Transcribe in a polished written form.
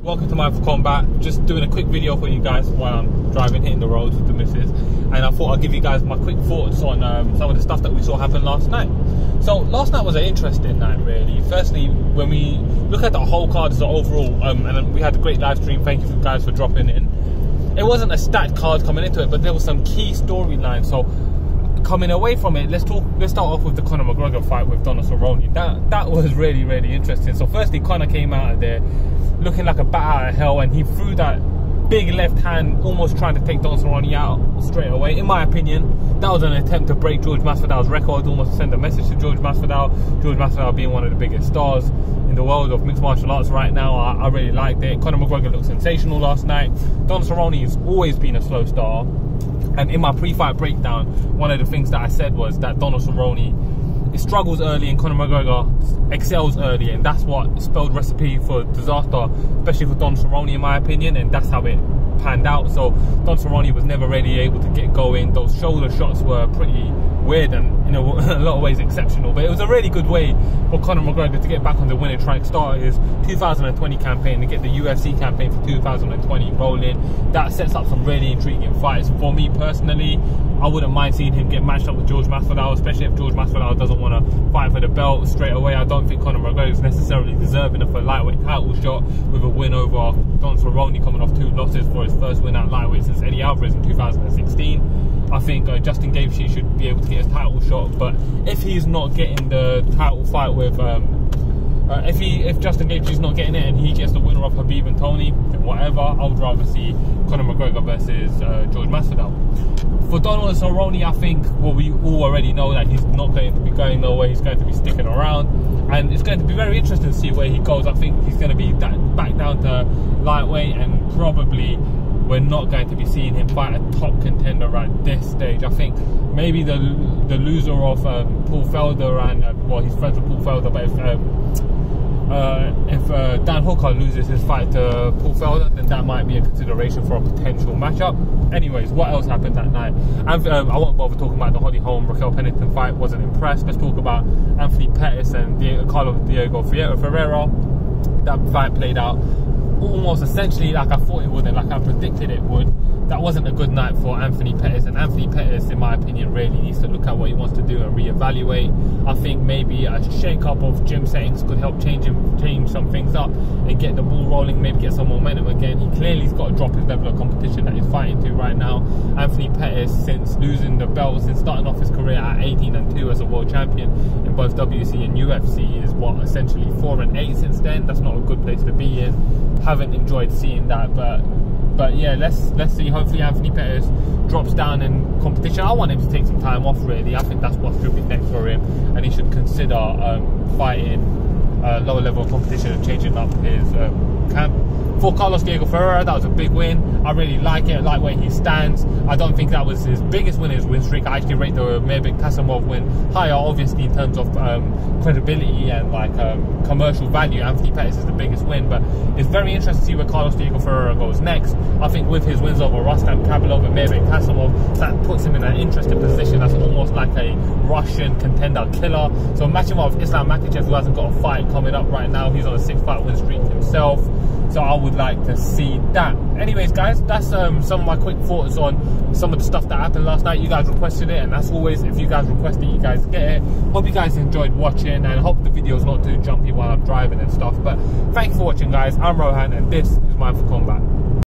Welcome to Mind for Combat. Just doing a quick video for you guys while I'm driving, hitting the roads with the missus, and I thought I'd give you guys my quick thoughts on some of the stuff that we saw happen last night. So last night was an interesting night, really. Firstly, when we look at the whole card as an overall, and we had a great live stream, thank you guys for dropping in. It wasn't a stacked card coming into it, but there was some key storylines. So coming away from it, let's start off with the Conor McGregor fight with Donald Cerrone. That was really interesting. So firstly, Conor came out of there looking like a bat out of hell, and he threw that big left hand, almost trying to take Donald Cerrone out straight away. In my opinion, that was an attempt to break George Masvidal's record, almost send a message to George Masvidal. George Masvidal being one of the biggest stars in the world of mixed martial arts right now. I really liked it. Conor McGregor looked sensational last night. Donald Cerrone has always been a slow starter, and in my pre-fight breakdown, one of the things that I said was that Donald Cerrone struggles early and Conor McGregor excels early, and that's what spelled recipe for disaster, especially for Donald Cerrone, in my opinion, and that's how it panned out. So Donald Cerrone was never really able to get going. Those shoulder shots were pretty weird and in a lot of ways exceptional, but it was a really good way for Conor McGregor to get back on the winning track, start his 2020 campaign and get the UFC campaign for 2020 rolling. That sets up some really intriguing fights. For me personally, I wouldn't mind seeing him get matched up with George Masvidal, especially if George Masvidal doesn't want to fight for the belt straight away. I don't think Conor McGregor is necessarily deserving of a lightweight title shot with a win over Donald Cerrone, coming off 2 losses for his first win at lightweight since Eddie Alvarez in 2016. I think Justin Gaethje should be able to get his title shot, but if he's not getting the title fight with if Justin Gaethje's not getting it and he gets the winner of Khabib and Tony, then whatever. I would rather see Conor McGregor versus George Masvidal. For Donald Cerrone, I think, well, we all already know that he's not going to be going nowhere. He's going to be sticking around, and it's going to be very interesting to see where he goes. I think he's going to be back down to lightweight, and probably we're not going to be seeing him fight a top contender at this stage. I think maybe the loser of Paul Felder and well, he's friends with Paul Felder, but if Dan Hooker loses his fight to Paul Felder, then that might be a consideration for a potential matchup. Anyways, what else happened that night? I won't bother talking about the Holly Holm Raquel Pennington fight. Wasn't impressed. Let's talk about Anthony Pettis and Carlos Diego Ferreira. That fight played out almost essentially like I thought it would, and like I predicted it would. That wasn't a good night for Anthony Pettis, and Anthony Pettis, in my opinion, really needs to look at what he wants to do and reevaluate. I think maybe a shake-up of gym settings could help change some things up and get the ball rolling, maybe get some momentum again. He clearly's got to drop his level of competition that he's fighting to right now. Anthony Pettis, since losing the belt, since starting off his career at 18-2 as a world champion in both WC and UFC, is what, essentially 4-8 since then. That's not a good place to be in. Haven't enjoyed seeing that, but yeah, let's see. Hopefully Anthony Pettis drops down in competition. I want him to take some time off, really. I think that's what should be next for him, and he should consider fighting lower level of competition and changing up his camp. For Carlos Diego Ferreira, that was a big win. I really like it. I like where he stands. I don't think that was his biggest win in his win streak. I actually rate the Mirbek Kasimov win higher, obviously, in terms of credibility and like commercial value. Anthony Pettis is the biggest win, but it's very interesting to see where Carlos Diego Ferreira goes next. I think with his wins over Rustam Khabilov and Mirbek Kasimov, that puts him in an interesting position as almost like a Russian contender killer. So matching him up with Islam Makhachev, who hasn't got a fight coming up right now. He's on a 6-fight win streak himself. So I would like to see that. Anyways, guys, that's some of my quick thoughts on some of the stuff that happened last night. You guys requested it, and as always, if you guys request it, you guys get it. Hope you guys enjoyed watching, and hope the video's not too jumpy while I'm driving and stuff. But thanks for watching, guys. I'm Rohan, and this is Mind for Combat.